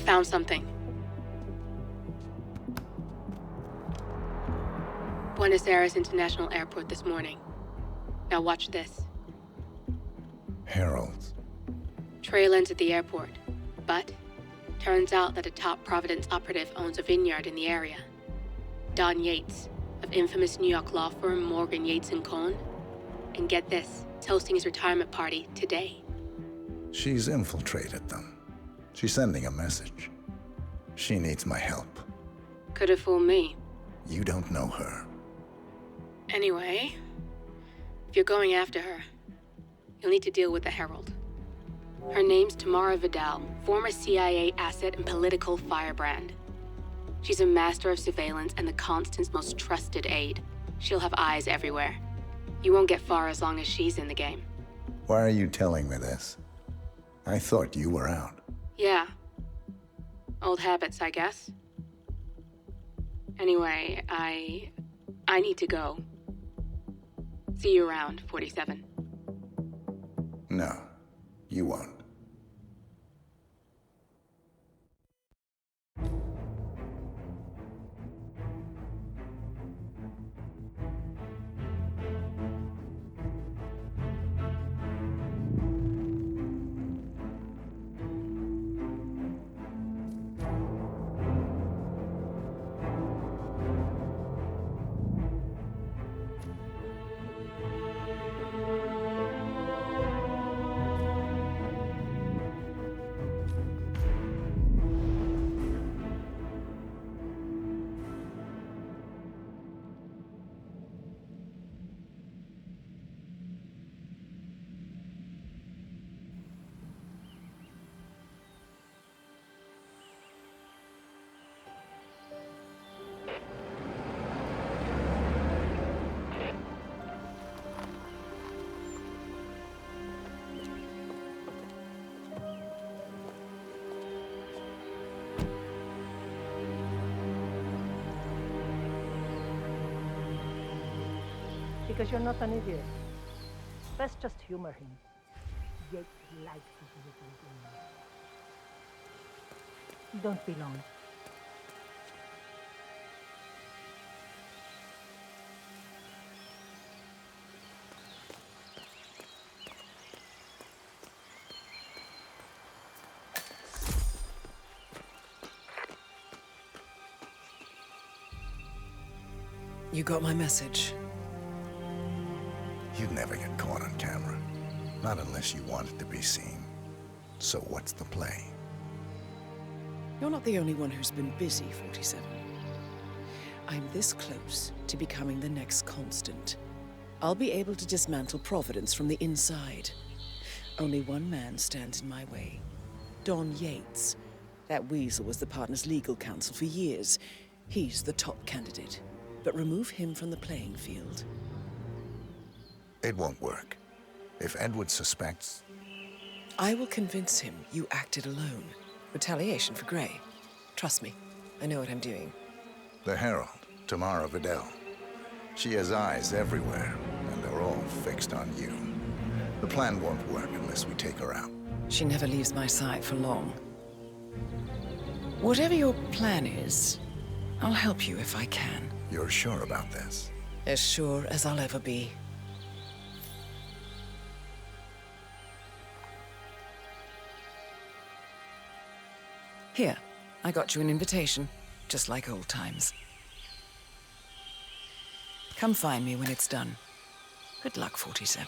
found something. Buenos Aires International Airport this morning. Now watch this. Heralds. Trail ends at the airport, but turns out that a top Providence operative owns a vineyard in the area. Don Yates, of infamous New York law firm Morgan, Yates & Cohn. And get this, it's hosting his retirement party today. She's infiltrated them. She's sending a message. She needs my help. Could have fooled me. You don't know her. Anyway, if you're going after her, you'll need to deal with the Herald. Her name's Tamara Vidal, former CIA asset and political firebrand. She's a master of surveillance and the Constant's most trusted aide. She'll have eyes everywhere. You won't get far as long as she's in the game. Why are you telling me this? I thought you were out. Yeah. Old habits, I guess. Anyway, I need to go. See you around, 47. No, you won't. Because you're not an idiot. Let's just humor him. Yates likes his little game. You don't belong. You got my message. You'd never get caught on camera. Not unless you wanted to be seen. So what's the play? You're not the only one who's been busy, 47. I'm this close to becoming the next Constant. I'll be able to dismantle Providence from the inside. Only one man stands in my way. Don Yates. That weasel was the partner's legal counsel for years. He's the top candidate. But remove him from the playing field. It won't work. If Edward suspects... I will convince him you acted alone. Retaliation for Grey. Trust me, I know what I'm doing. The Herald, Tamara Vidal. She has eyes everywhere, and they're all fixed on you. The plan won't work unless we take her out. She never leaves my side for long. Whatever your plan is, I'll help you if I can. You're sure about this? As sure as I'll ever be. Here, I got you an invitation, just like old times. Come find me when it's done. Good luck, 47.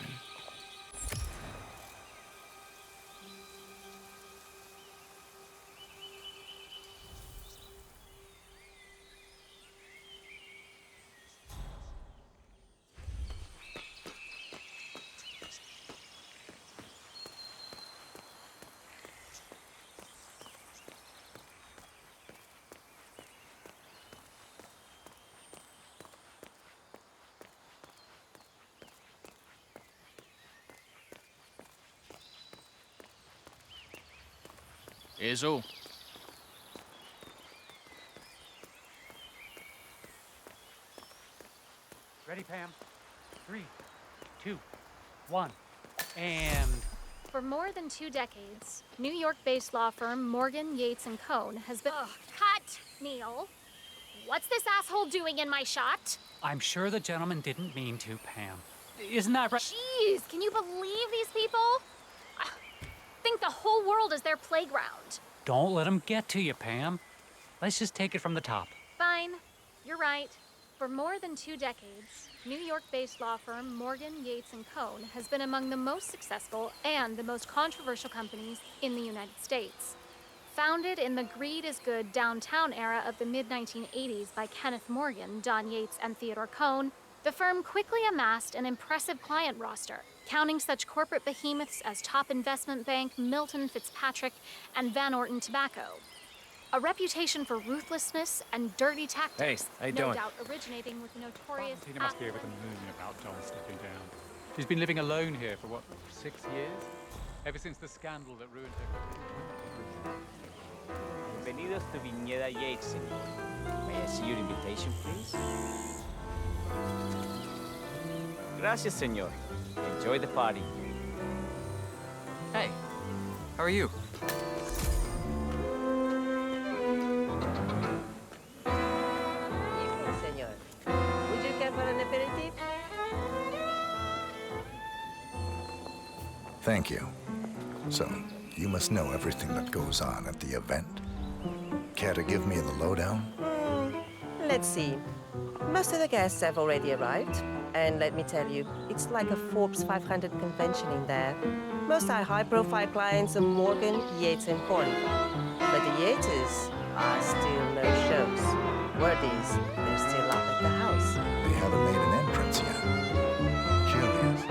Here's all. Ready, Pam? 3, 2, 1, and For more than 2 decades, New York-based law firm Morgan, Yates & Cohn has been— Ugh, cut! Neil, what's this asshole doing in my shot? I'm sure the gentleman didn't mean to, Pam. Isn't that right? Jeez, can you believe these people? I think the whole world is their playground. Don't let him get to you, Pam. Let's just take it from the top. Fine, you're right. For more than 2 decades, New York-based law firm Morgan, Yates & Cohn has been among the most successful and the most controversial companies in the United States. Founded in the greed is good downtown era of the mid-1980s by Kenneth Morgan, Don Yates, and Theodore Cohn, the firm quickly amassed an impressive client roster, counting such corporate behemoths as Top Investment Bank, Milton Fitzpatrick, and Van Orton Tobacco. A reputation for ruthlessness and dirty tactics, Hey, how you no doing? doubt originating with the notorious— Tina must be over the moon about John stepping down. She's been living alone here for, what, 6 years? Ever since the scandal that ruined her. Bienvenidos to Viñeda Yates, señor. May I see your invitation, please? Gracias, señor. Enjoy the party. Hey, how are you? Evening, senor. Would you care for an aperitif? Thank you. So, you must know everything that goes on at the event. Care to give me the lowdown? Let's see. Most of the guests have already arrived. And let me tell you, it's like a Forbes 500 convention in there. Most are high-profile clients of Morgan, Yates, and Cohn. But the Yates are still no shows. Word is, they're still up at the house. They haven't made an entrance yet. Curious.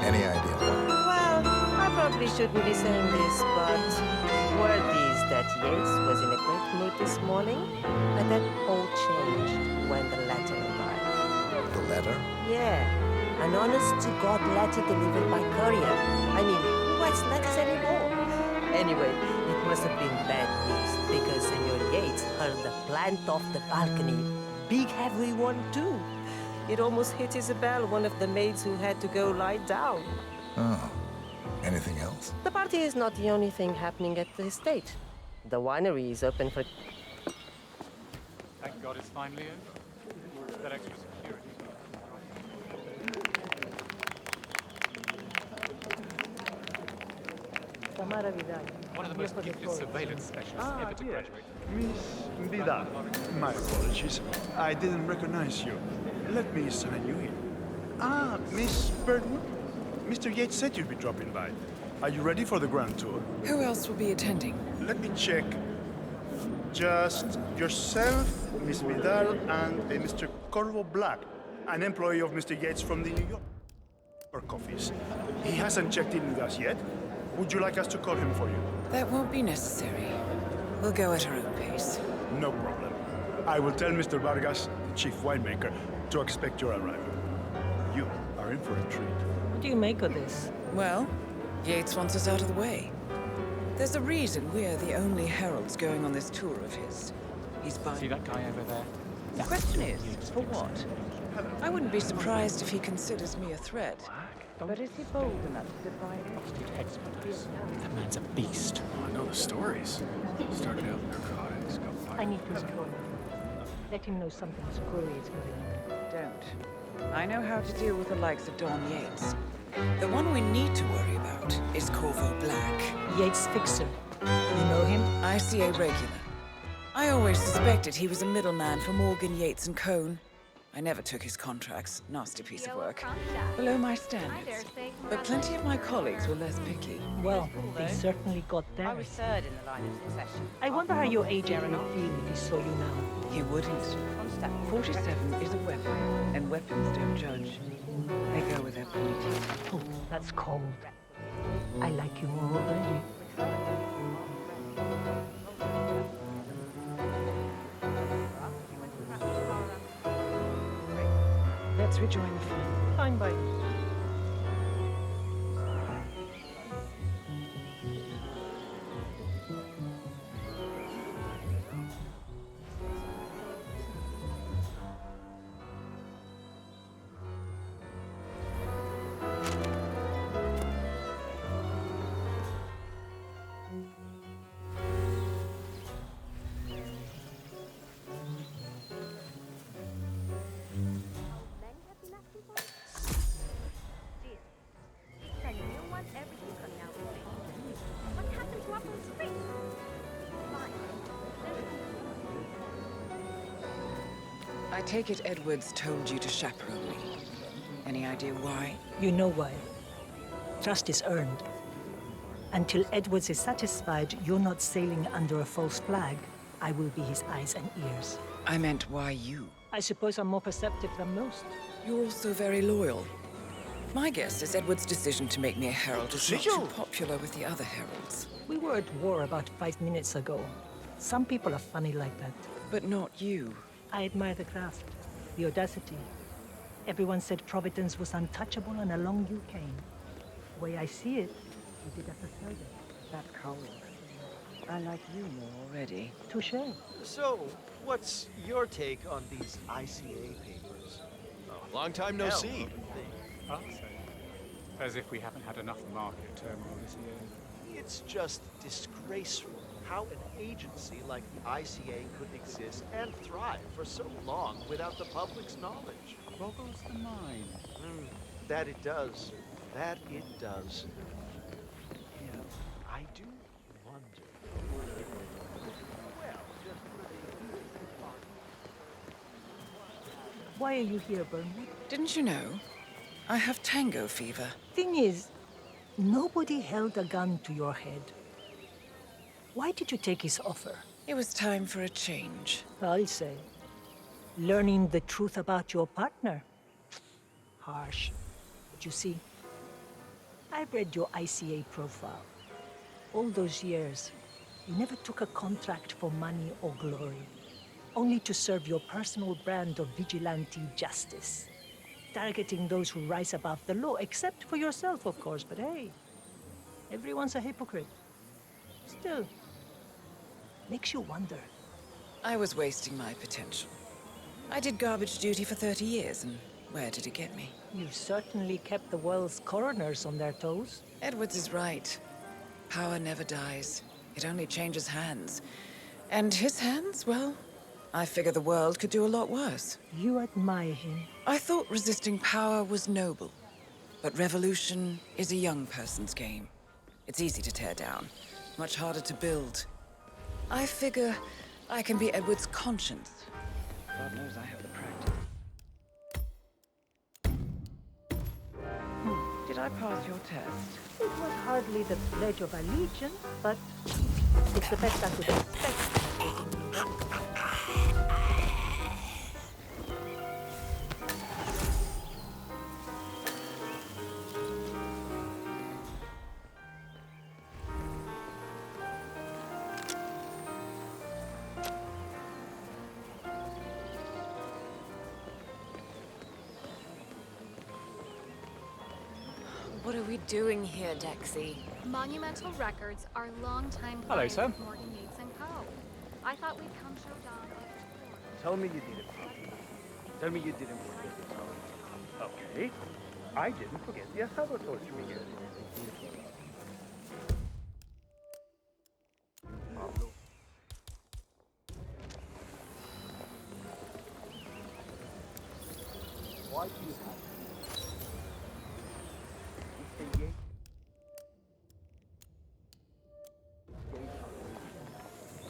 Any idea why? Well, I probably shouldn't be saying this, but word is that Yates was in a great mood this morning, but that all changed when the letter arrived. The letter? Yeah, an honest-to-God letter delivered by courier. I mean, who writes letters anymore? Anyway, it must have been bad news, because Senor Yates hurled the plant off the balcony. Big heavy one, too. It almost hit Isabel, one of the maids who had to go lie down. Oh. Anything else? The party is not the only thing happening at the estate. The winery is open for... Thank God it's finally over. That extra security. Tamara Vidal. One of the most gifted surveillance specialists ever to graduate. Miss Vidal, my apologies. I didn't recognize you. Let me sign you in. Ah, Miss Birdwood? Mr. Yates said you'd be dropping by. Are you ready for the grand tour? Who else will be attending? Let me check. Just yourself, Miss Vidal, and Mr. Corvo Black, an employee of Mr. Yates from the New York office. He hasn't checked in with us yet. Would you like us to call him for you? That won't be necessary. We'll go at our own pace. No problem. I will tell Mr. Vargas, the chief winemaker, to expect your arrival. You are in for a treat. What do you make of this? Well, Yates wants us out of the way. There's a reason we're the only heralds going on this tour of his. He's buying... See that guy over there? The question is, for what? I wouldn't be surprised if he considers me a threat. But is he bold enough to defy it? Prostitute experts. That man's a beast. Oh, I know the stories. Started out narcotics, got fired. I need to control him. Let him know something screwy is going on. Don't. I know how to deal with the likes of Don Yates. The one we need to worry about is Corvo Black. Yates Fixer. You know him? ICA regular. I always suspected he was a middleman for Morgan, Yates & Cohn. I never took his contracts. Nasty piece of work. Below my standards. But plenty of my colleagues were less picky. Well, they certainly got I theirs. was third in the line of succession. I wonder how your agent would feel if he saw you now. He wouldn't. 47 is a weapon, and weapons don't judge. They go with their pointy. Oh, that's cold. I like you more already. Let's rejoin the fun. Fine by me. take it Edwards told you to chaperone me. Any idea why? You know why. Trust is earned. Until Edwards is satisfied you're not sailing under a false flag, I will be his eyes and ears. I meant why you. I suppose I'm more perceptive than most. You're also very loyal. My guess is Edward's decision to make me a herald is not too popular with the other heralds. We were at war about 5 minutes ago. Some people are funny like that. But not you. I admire the craft, the audacity. Everyone said Providence was untouchable and along you came. The way I see it, you did us a service. That cold. I like you more already. Touché. So, what's your take on these ICA papers? Oh, long time no see. I'll say. As if we haven't had enough market turmoil this year. It's just disgraceful how an agency like the ICA could exist and thrive for so long without the public's knowledge. Boggles the mind. That it does. That it does. Yeah, I do wonder. Well, Why are you here, Burnwood? Didn't you know? I have tango fever. Thing is, nobody held a gun to your head. Why did you take his offer? It was time for a change. I'll say. Learning the truth about your partner. Harsh. But you see, I've read your ICA profile. All those years, you never took a contract for money or glory. Only to serve your personal brand of vigilante justice. Targeting those who rise above the law, except for yourself, of course, but hey, everyone's a hypocrite. Still, makes you wonder. I was wasting my potential. I did garbage duty for 30 years, and where did it get me? You've certainly kept the world's coroners on their toes. Edwards is right. Power never dies. It only changes hands. And his hands, well, I figure the world could do a lot worse. You admire him. I thought resisting power was noble. But revolution is a young person's game. It's easy to tear down, much harder to build. I figure I can be Edward's conscience. God knows I have the practice. Did I pass your test? It was hardly the Pledge of Allegiance, but it's the best I could expect. What are we doing here, Dexy? Monumental Records are longtime Hello, clients sir. of Morgan Yates and Co. I thought we'd come show Don. Tell me you didn't forget. Tell me you didn't forget the song. Okay. I didn't forget the Salvatore Trigger. Why do you have Mr. Yates?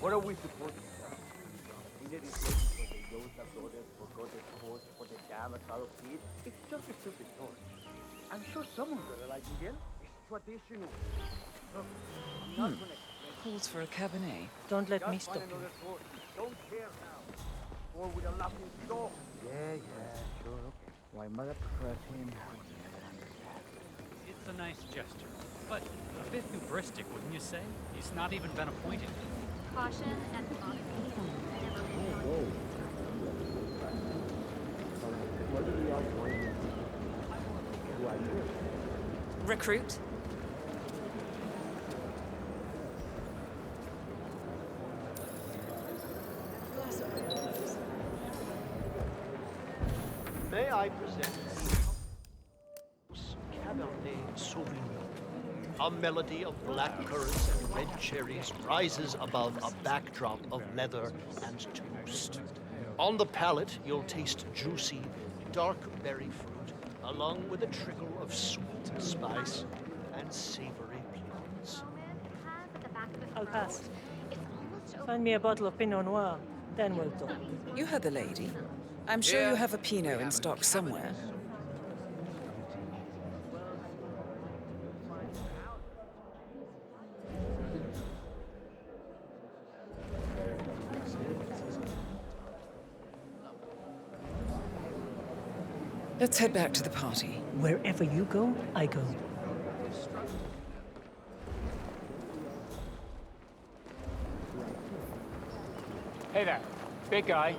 What are we supposed to do? Either it's waiting for the Yosa brothers, forgot the torch, for the dam, a solid seed. It's just a stupid torch. I'm sure someone's gonna like it, yeah? It's traditional. Look, I'm not gonna Calls for a cabernet. Don't let me just stop find you. another torch. Don't care now. Or with a laughing stock. Yeah, sure, okay. Why mother prefers him? It's a nice gesture, but a bit hubristic, wouldn't you say? He's not even been appointed. Caution and Recruit? May I present Cabernet Sauvignon? A melody of black currants and red cherries rises above a backdrop of leather and toast. On the palate, you'll taste juicy, dark berry fruit, along with a trickle of sweet spice and savory plums. I'll pass. Find me a bottle of Pinot Noir, then we'll talk. You heard the lady. I'm sure you have a Pinot in stock somewhere. Let's head back to the party. Wherever you go, I go. Hey there, big guy.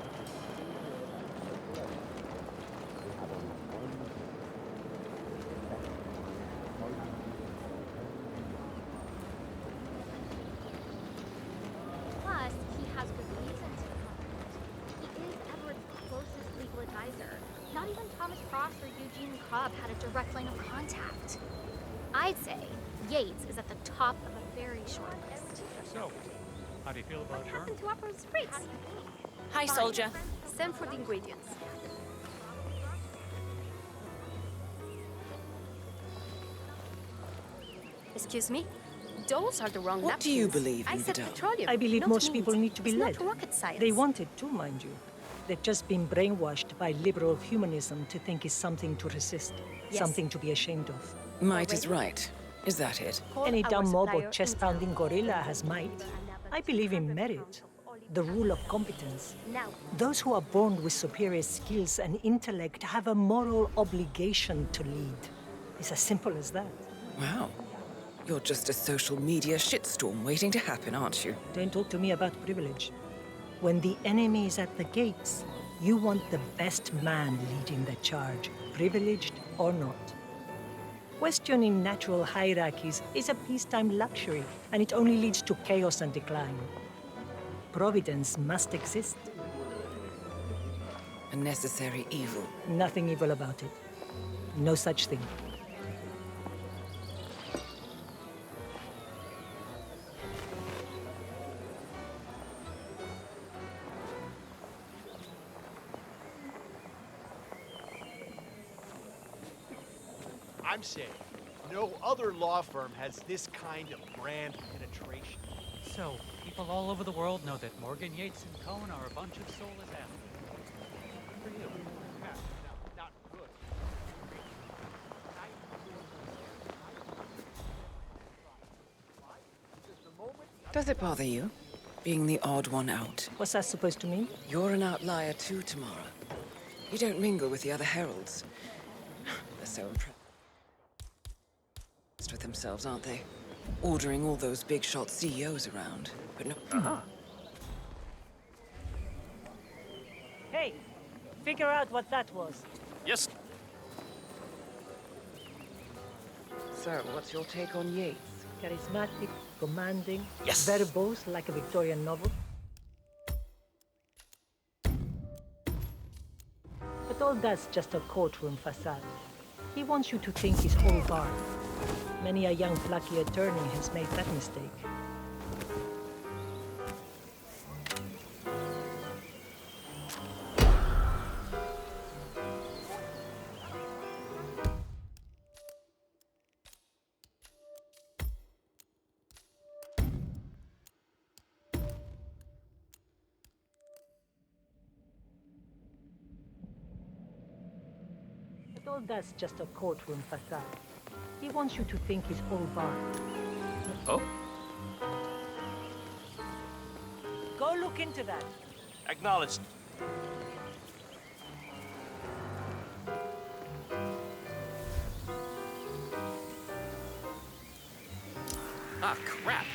Plus, he has good reason to come. He is Edward's closest legal advisor. Not even Thomas Cross or Eugene Cobb had a direct line of contact. I'd say Yates is at the top of a very short list. So, how do you feel about her? Happened to Upper's Fritz. Hi, soldier. Send for the ingredients. Excuse me? Those are the wrong What do you believe I in, said Vidal? petroleum. I believe not most meat. people need to be It's led. not rocket science. They want it too, mind you. They've just been brainwashed by liberal humanism to think it's something to resist, Yes. something to be ashamed of. Might is right. Is that it? Any our dumb mob or supplier chest-pounding gorilla has might. I believe in merit, the rule of competence. Now, Those who are born with superior skills and intellect have a moral obligation to lead. It's as simple as that. Wow. You're just a social media shitstorm waiting to happen, aren't you? Don't talk to me about privilege. When the enemy is at the gates, you want the best man leading the charge, privileged or not. Questioning natural hierarchies is a peacetime luxury, and it only leads to chaos and decline. Providence must exist. A necessary evil. Nothing evil about it. No such thing. I'm saying, no other law firm has this kind of brand penetration. So, people all over the world know that Morgan, Yates, and Cohn are a bunch of soulless animals. For you. Yeah, no, not good. Does it bother you, being the odd one out? What's that supposed to mean? You're an outlier too, Tamara. You don't mingle with the other heralds. They're so impressed with themselves, aren't they? Ordering all those big shot CEOs around, but no. Hey, figure out what that was. Yes. So, what's your take on Yates? Charismatic, commanding, Yes. verbose like a Victorian novel. But all that's just a courtroom facade. He wants you to think he's all bar. Many a young plucky attorney has made that mistake. But all that's just a courtroom facade. He wants you to think he's all bar. Oh? Go look into that. Acknowledged. Ah, crap.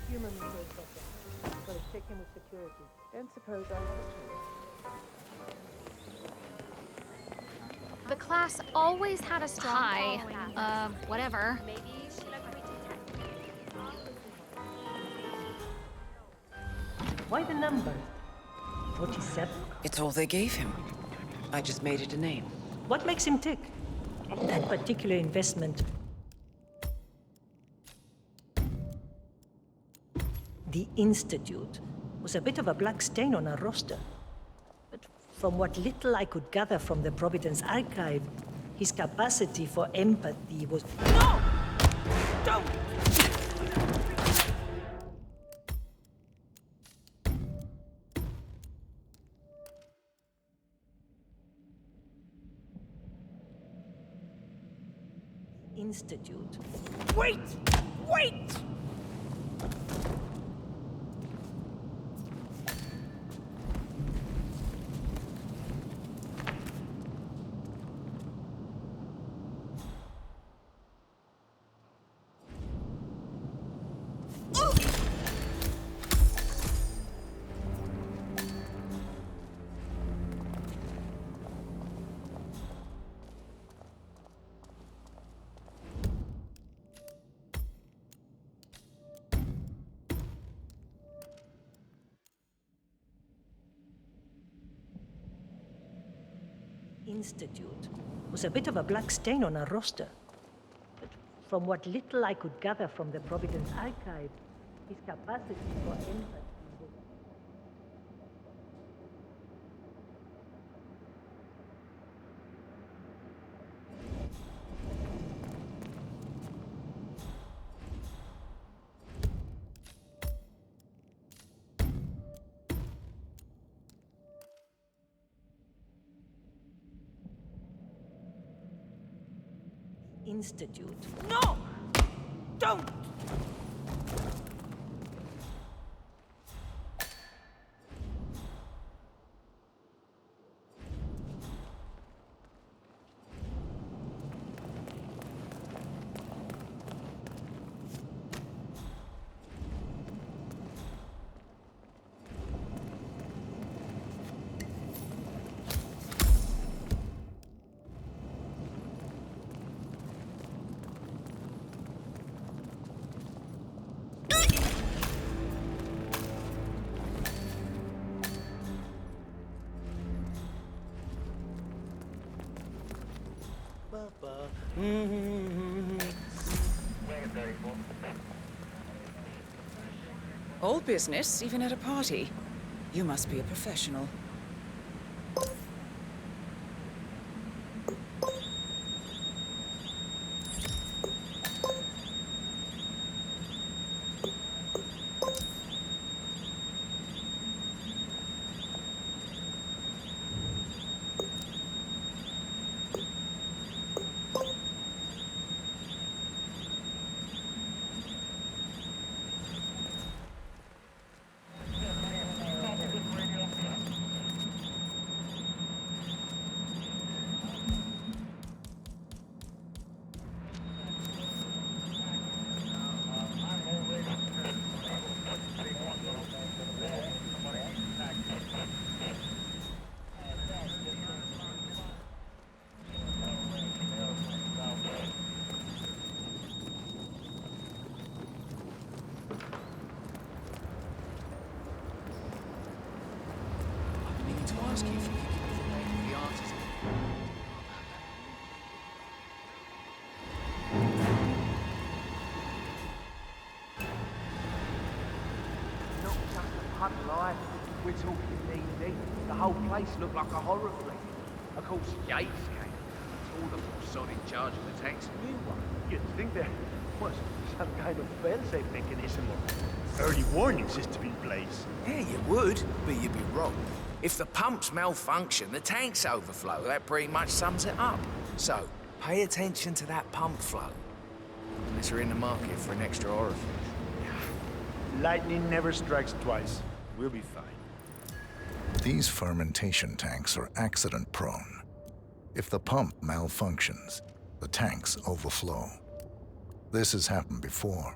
Human mistakes like that. Gotta check him with security. Don't suppose I have a choice. The class always had a strong following. Whatever. Why the number? 47? It's all they gave him. I just made it a name. What makes him tick? That particular investment. The Institute was a bit of a black stain on our roster. But from what little I could gather from the Providence archive, his capacity for empathy was... No! Don't! Institute. Wait! Wait! Institute was a bit of a black stain on our roster. But from what little I could gather from the Providence archive, his capacity for empathy was... Institute. No! Don't! All business, even at a party. You must be a professional. We're talking D&D. The whole place looked like a horror flick. Of course, Yates came. He told them who was in charge of the tank's new one. You'd think there was some kind of fail-safe mechanism or early warning system in place. Yeah, you would, but you'd be wrong. If the pumps malfunction, the tanks overflow. That pretty much sums it up. So, pay attention to that pump flow. Unless you're in the market for an extra orifice. Lightning never strikes twice. We'll be fine. These fermentation tanks are accident-prone. If the pump malfunctions, the tanks overflow. This has happened before,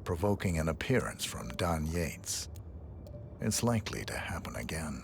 provoking an appearance from Don Yates. It's likely to happen again.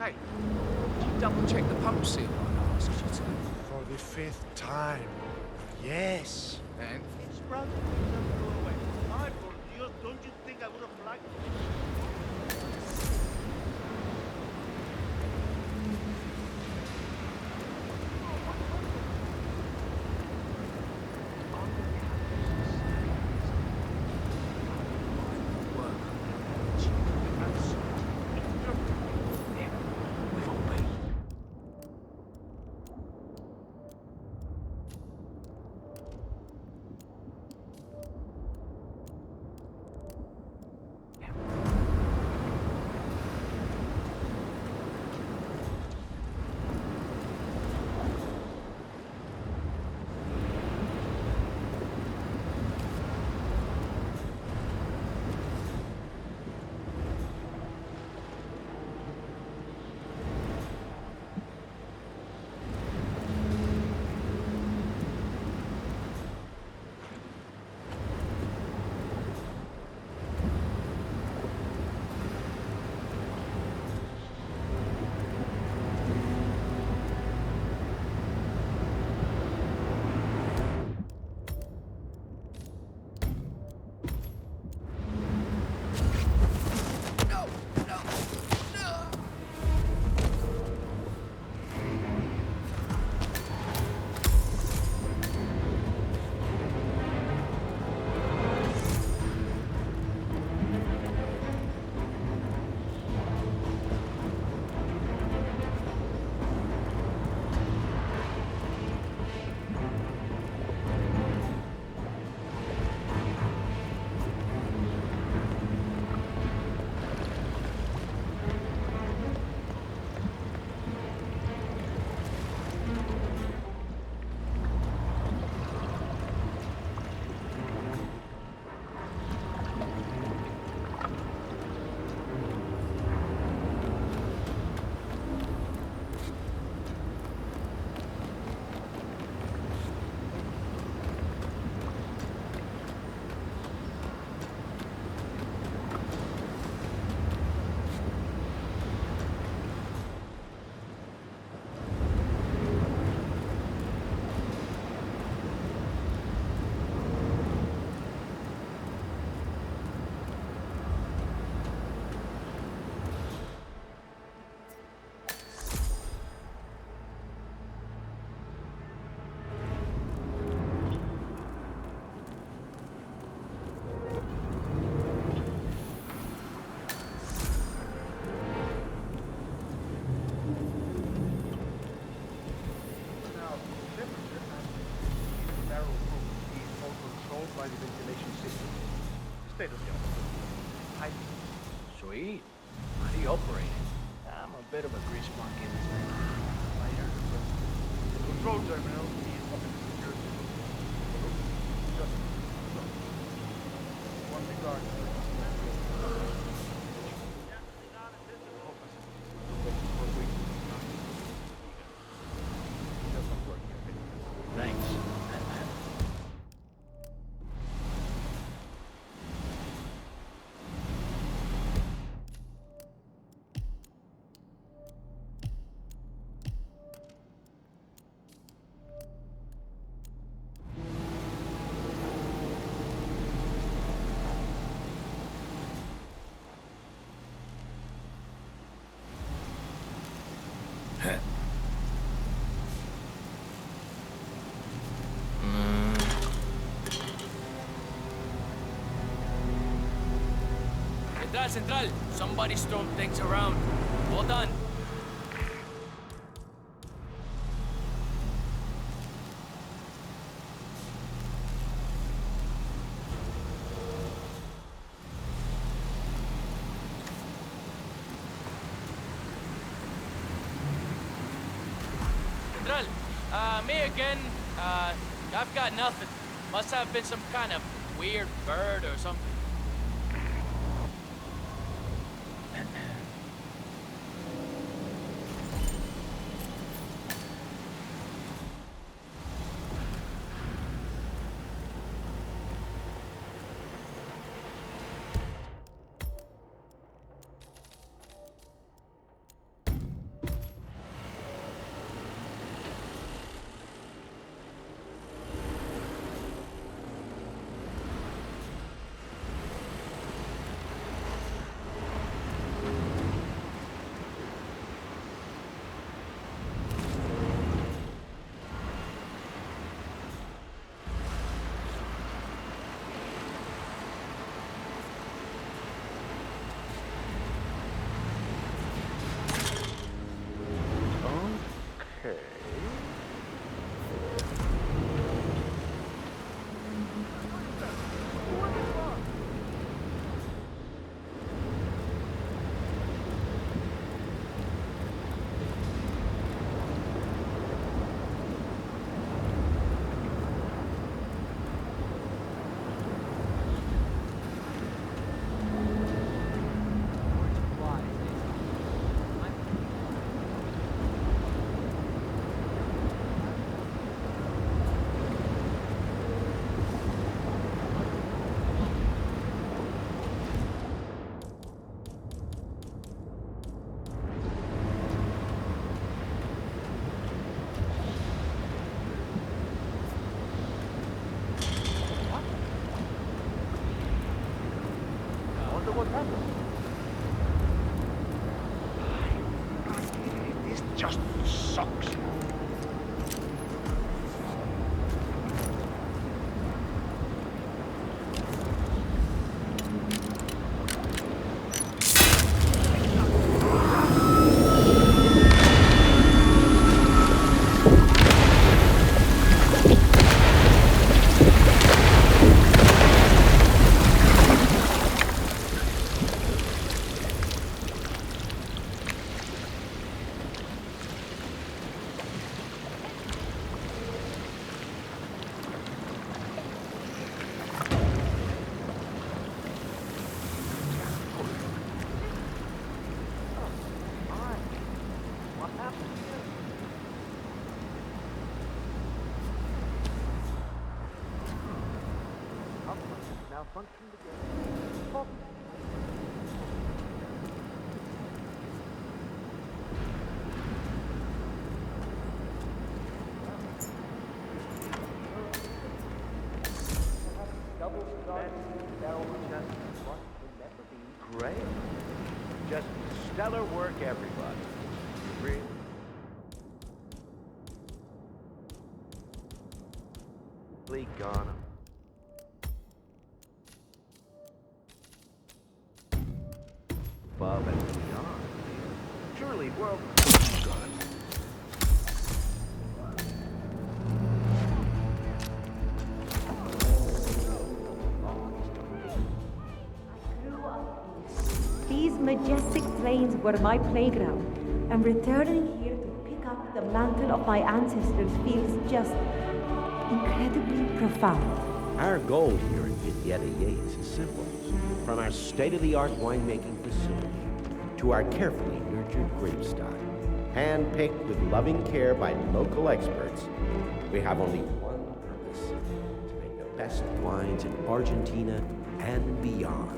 Hey, did you double-check the pump seal I asked you to? For the 5th time. Yes. And? It's brother. Go away. Ay, por Dios, don't you think I would have liked by the ventilation system. State of the art. Sweet. How do you operate it? I'm a bit of a grease monkey in this thing. The control terminal is up in the security. Just one regard. Thanks. Central, somebody's thrown things around. Well done. Central, me again. I've got nothing. Must have been some kind of weird bird or something. malfunctioned again. Great. Just stellar work, everybody. Really gone above and beyond. Surely, world. These majestic plains were my playground, and returning here to pick up the mantle of my ancestors feels just incredibly profound. Our goal here at Vignetta Yates is simple. From our state-of-the-art winemaking facility to our carefully nurtured grape stock, hand-picked with loving care by local experts, we have only one purpose: to make the best wines in Argentina and beyond.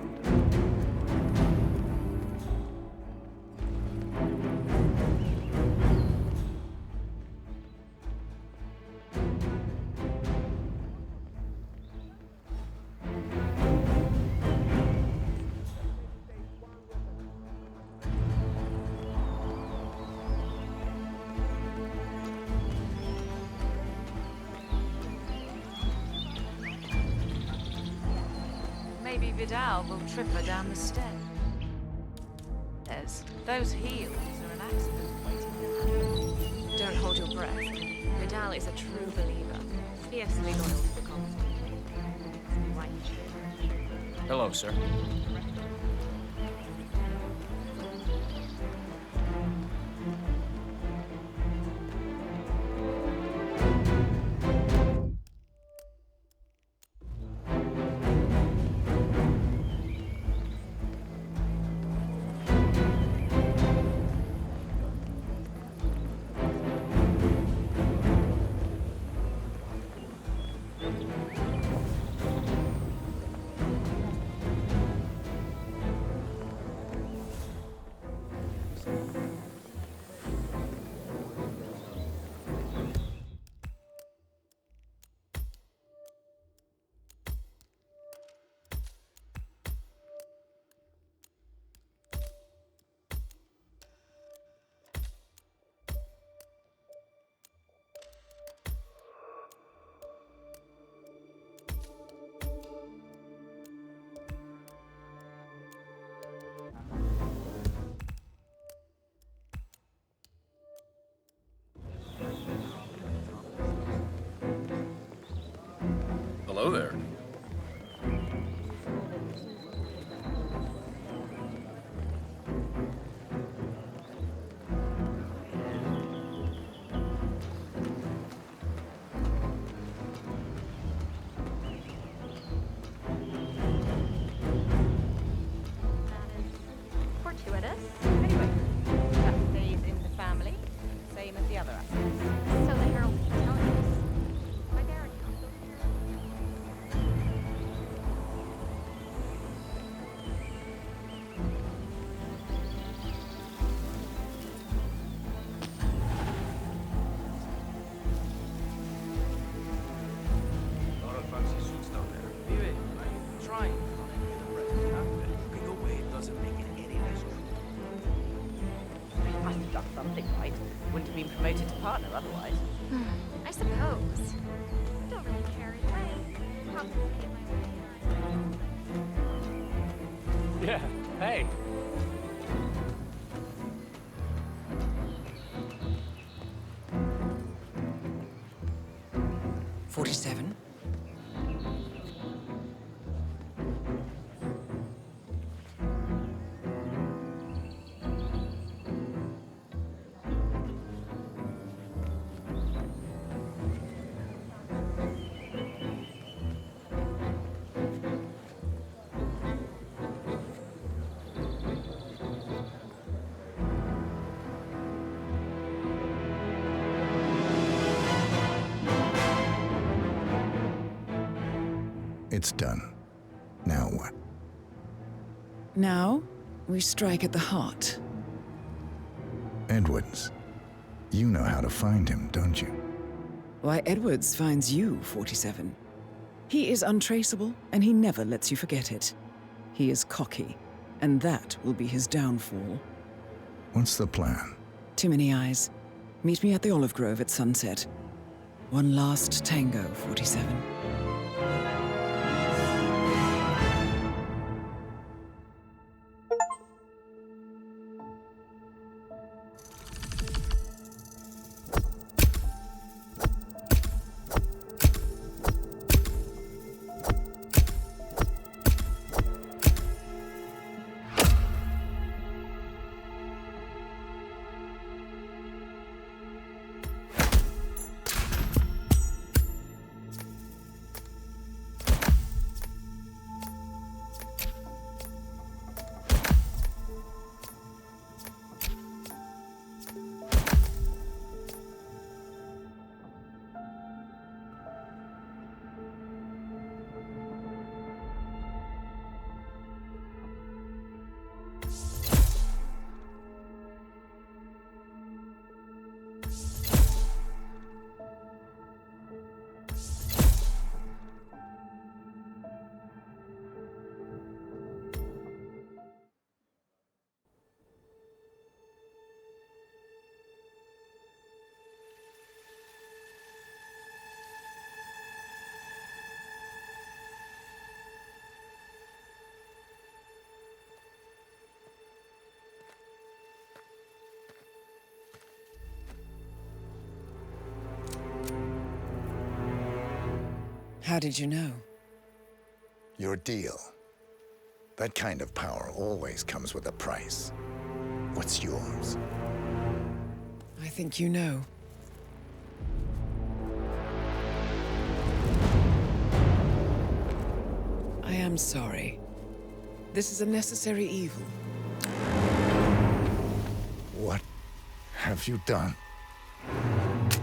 Maybe Vidal will trip her down the stairs. Those heels are an accident waiting. Don't hold your breath. Vidal is a true believer, fiercely loyal to the cause. Hello, sir. Hello there. Fortuitous. Anyway, that stays in the family, same as the other assets. So the Herald keeps telling us. My Derek comes over here. 47? It's done. Now what? Now, we strike at the heart. Edwards. You know how to find him, don't you? Why, Edwards finds you, 47. He is untraceable, and he never lets you forget it. He is cocky, and that will be his downfall. What's the plan? Too many eyes. Meet me at the Olive Grove at sunset. One last tango, 47. How did you know? Your deal. That kind of power always comes with a price. What's yours? I think you know. I am sorry. This is a necessary evil. What have you done?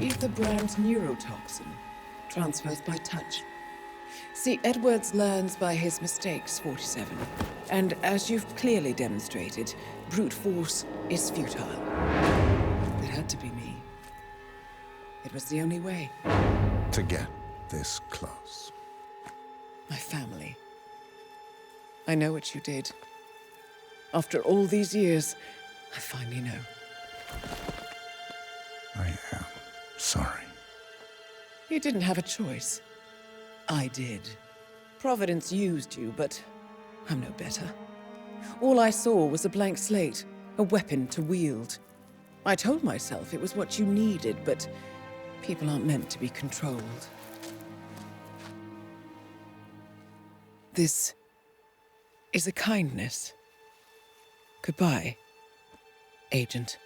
Ether brand's neurotoxin transfers by touch. See, Edwards learns by his mistakes, 47. And as you've clearly demonstrated, brute force is futile. It had to be me. It was the only way. To get this close. My family. I know what you did. After all these years, I finally know. I am sorry. You didn't have a choice. I did. Providence used you, but I'm no better. All I saw was a blank slate, a weapon to wield. I told myself it was what you needed, but people aren't meant to be controlled. This is a kindness. Goodbye, Agent.